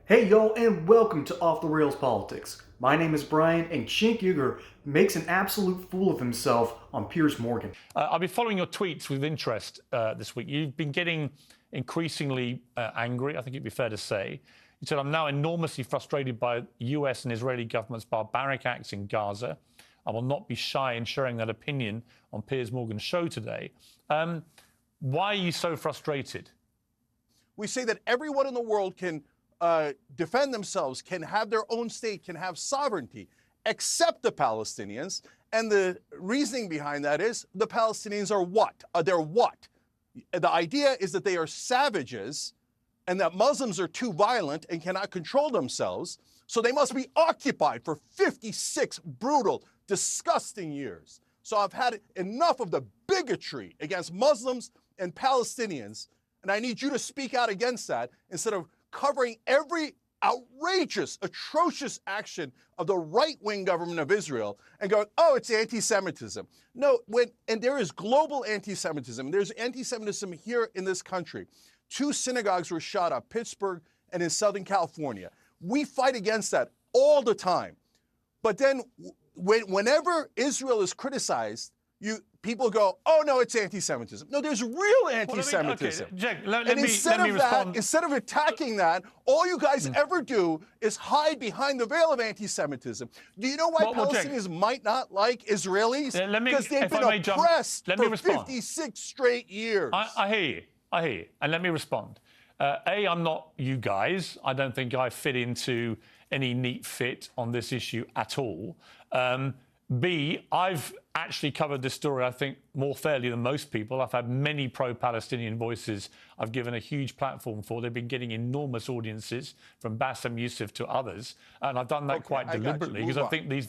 Hey y'all, and welcome to Off the Rails Politics. My name is Brian, and Cenk Uygur makes an absolute fool of himself on Piers Morgan. I've been following your tweets with interest this week. You've been getting increasingly angry, I think it'd be fair to say. You said, I'm now enormously frustrated by US and Israeli government's barbaric acts in Gaza. I will not be shy in sharing that opinion on Piers Morgan's show today. Why are you so frustrated? We say that everyone in the world can defend themselves, can have their own state, can have sovereignty, except the Palestinians. And the reasoning behind that is the Palestinians are what? They're what? The idea is that they are savages and that Muslims are too violent and cannot control themselves. So they must be occupied for 56 brutal, disgusting years. So I've had enough of the bigotry against Muslims and Palestinians. And I need you to speak out against that instead of covering every outrageous, atrocious action of the right-wing government of Israel and going, oh, it's anti-Semitism. No, and there is global anti-Semitism. There's anti-Semitism here in this country. 2 synagogues were shot up, Pittsburgh and in Southern California. We fight against that all the time. But then whenever Israel is criticized, people go, oh, no, it's anti-Semitism. No, there's real anti-Semitism. Okay, Jack, instead of attacking that, all you guys ever do is hide behind the veil of anti-Semitism. Do you know why Palestinians might not like Israelis? Because they've been oppressed for 56 straight years. I hear you. And let me respond. A, I'm not you guys. I don't think I fit into any neat fit on this issue at all. B, I've actually covered this story, I think, more fairly than most people. I've had many pro-Palestinian voices I've given a huge platform for. They've been getting enormous audiences, from Bassem Youssef to others, and I've done that quite deliberately because I think these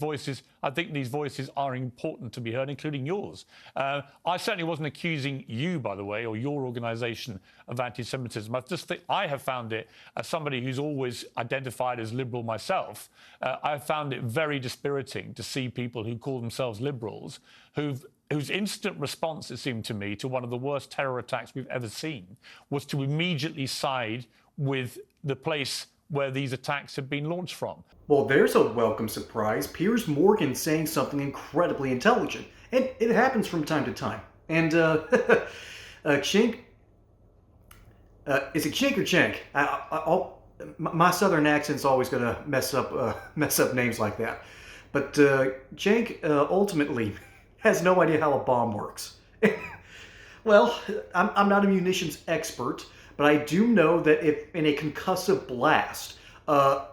voices are important to be heard, including yours. I certainly wasn't accusing you, by the way, or your organisation of anti-Semitism. I just think I have found it, as somebody who's always identified as liberal myself, I've found it very dispiriting to see people who call themselves liberals whose instant response, it seemed to me, to one of the worst terror attacks we've ever seen was to immediately side with the place where these attacks had been launched from. Well, there's a welcome surprise. Piers Morgan saying something incredibly intelligent. And it happens from time to time. And, Cenk, is it Cenk or Cenk? My southern accent's always going to mess up names like that. But Cenk ultimately has no idea how a bomb works. Well, I'm not a munitions expert, but I do know that if in a concussive blast,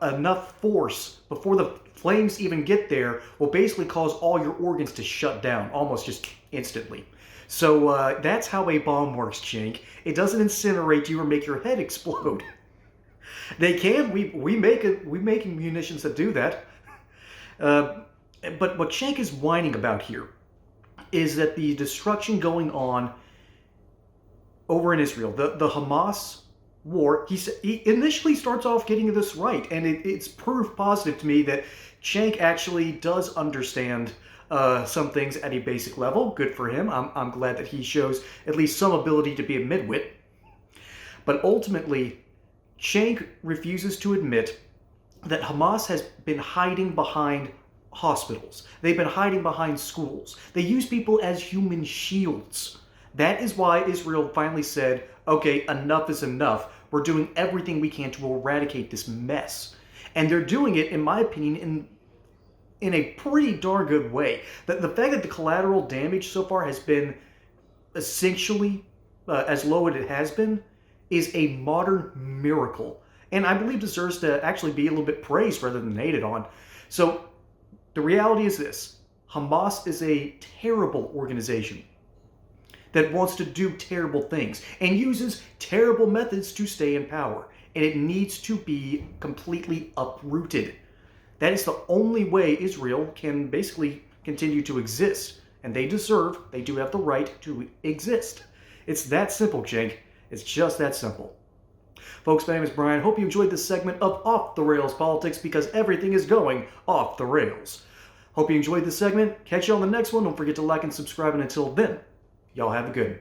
enough force before the flames even get there will basically cause all your organs to shut down almost just instantly. So that's how a bomb works, Cenk. It doesn't incinerate you or make your head explode. They can. We make munitions that do that. But what Cenk is whining about here is that the destruction going on over in Israel, the Hamas war, he initially starts off getting this right, and it's proof positive to me that Cenk actually does understand some things at a basic level. Good for him. I'm glad that he shows at least some ability to be a midwit. But ultimately, Cenk refuses to admit that Hamas has been hiding behind hospitals. They've been hiding behind schools. They use people as human shields. That is why Israel finally said, okay, enough is enough. We're doing everything we can to eradicate this mess. And they're doing it, in my opinion, in a pretty darn good way. The fact that the collateral damage so far has been essentially as low as it has been is a modern miracle. And I believe deserves to actually be a little bit praised rather than hated on. So the reality is this: Hamas is a terrible organization that wants to do terrible things and uses terrible methods to stay in power. And it needs to be completely uprooted. That is the only way Israel can basically continue to exist. And they do have the right to exist. It's that simple, Cenk. It's just that simple. Folks, my name is Brian. Hope you enjoyed this segment of Off the Rails Politics, because everything is going off the rails. Hope you enjoyed this segment. Catch you on the next one. Don't forget to like and subscribe. And until then, y'all have a good one.